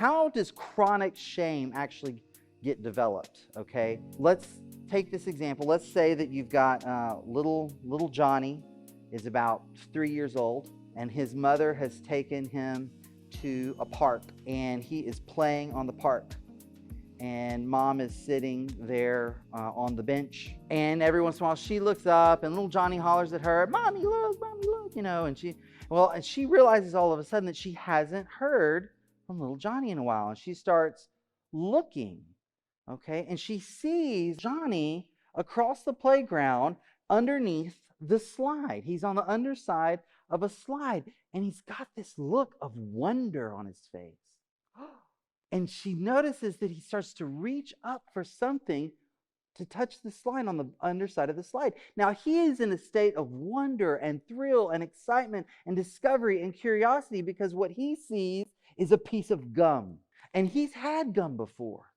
how does chronic shame actually get developed? Okay, let's take this example. Let's say that you've got little Johnny is about 3 years old, and his mother has taken him to a park, and he is playing on the park. And mom is sitting there on the bench, and every once in a while she looks up, and little Johnny hollers at her, "Mommy, look, you know." And she realizes all of a sudden that she hasn't heard from little Johnny in a while, and she starts looking, okay, and she sees Johnny across the playground underneath the slide. He's on the underside of a slide, and he's got this look of wonder on his face. And she notices that he starts to reach up for something to touch the slide on the underside of the slide. Now, he is in a state of wonder and thrill and excitement and discovery and curiosity because what he sees is a piece of gum. And he's had gum before.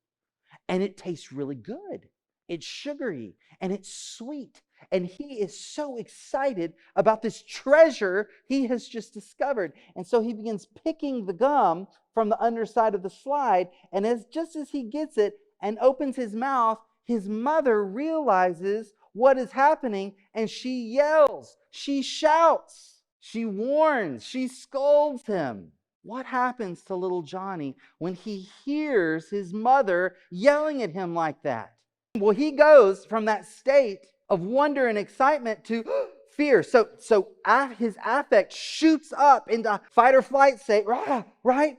And it tastes really good. It's sugary and it's sweet. And he is so excited about this treasure he has just discovered. And so he begins picking the gum from the underside of the slide. And just as he gets it and opens his mouth, his mother realizes what is happening, and she yells, she shouts, she warns, she scolds him. What happens to little Johnny when he hears his mother yelling at him like that? Well, he goes from that state of wonder and excitement to fear. So his affect shoots up into fight or flight state, right?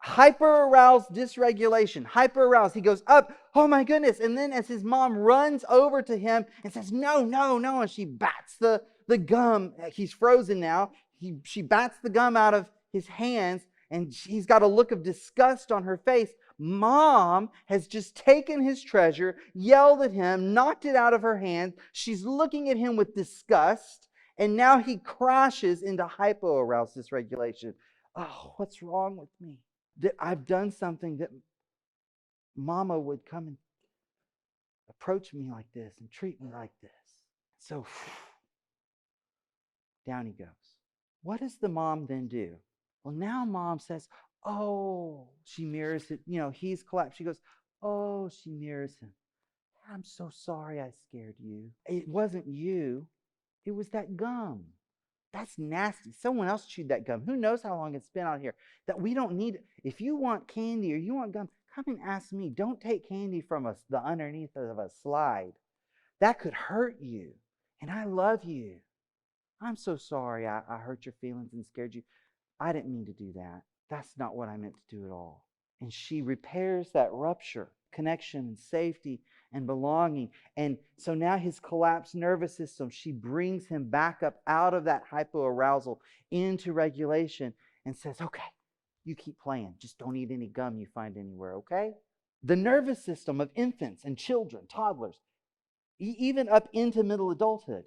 Hyper-aroused dysregulation, hyper-aroused. He goes up, oh my goodness. And then as his mom runs over to him and says, no, and she bats the gum. He's frozen now. She bats the gum out of his hands, and he's got a look of disgust on her face. Mom has just taken his treasure, yelled at him, knocked it out of her hand. She's looking at him with disgust, and now he crashes into hypo-aroused dysregulation. Oh, what's wrong with me? That I've done something that Mama would come and approach me like this and treat me like this. So down he goes. What does the mom then do? Well, now mom says, oh, she mirrors it. He's collapsed. She goes, oh, she mirrors him. I'm so sorry I scared you. It wasn't you. It was that gum. That's nasty. Someone else chewed that gum. Who knows how long it's been out here? That we don't need. If you want candy or you want gum, come and ask me. Don't take candy from the underneath of a slide. That could hurt you. And I love you. I'm so sorry I hurt your feelings and scared you. I didn't mean to do that. That's not what I meant to do at all. And she repairs that rupture, connection and safety and belonging. And so now his collapsed nervous system, she brings him back up out of that hypoarousal into regulation and says, okay, you keep playing. Just don't eat any gum you find anywhere, okay? The nervous system of infants and children, toddlers, even up into middle adulthood,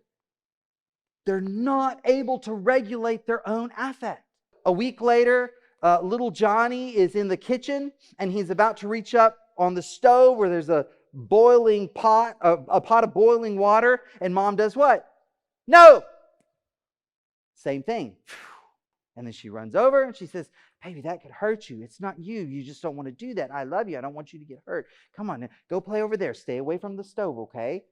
they're not able to regulate their own affect. A week later, little Johnny is in the kitchen, and he's about to reach up on the stove where there's a boiling pot, a pot of boiling water, and mom does what? No! Same thing. And then she runs over and she says, baby, that could hurt you. It's not you. You just don't want to do that. I love you. I don't want you to get hurt. Come on, go play over there. Stay away from the stove, okay?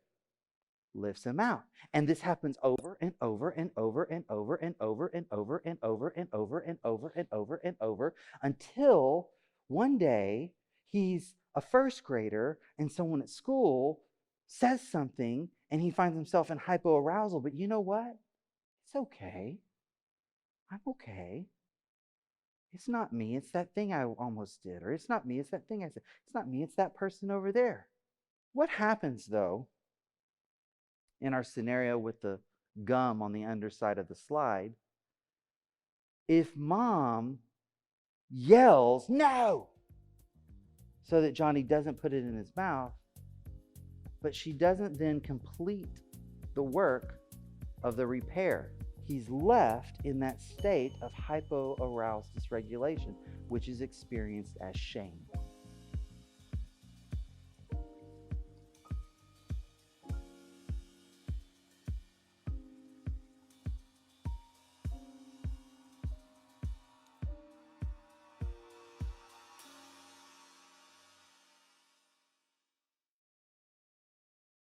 Lifts him out. And this happens over and over and over and over and over and over and over and over and over and over and over until one day he's a first grader and someone at school says something and he finds himself in hypoarousal. But you know what? It's okay. I'm okay. It's not me. It's that thing I almost did. Or it's not me. It's that thing I said. It's not me. It's that person over there. What happens though in our scenario with the gum on the underside of the slide, if mom yells, no, so that Johnny doesn't put it in his mouth, but she doesn't then complete the work of the repair, he's left in that state of hypo-aroused dysregulation, which is experienced as shame.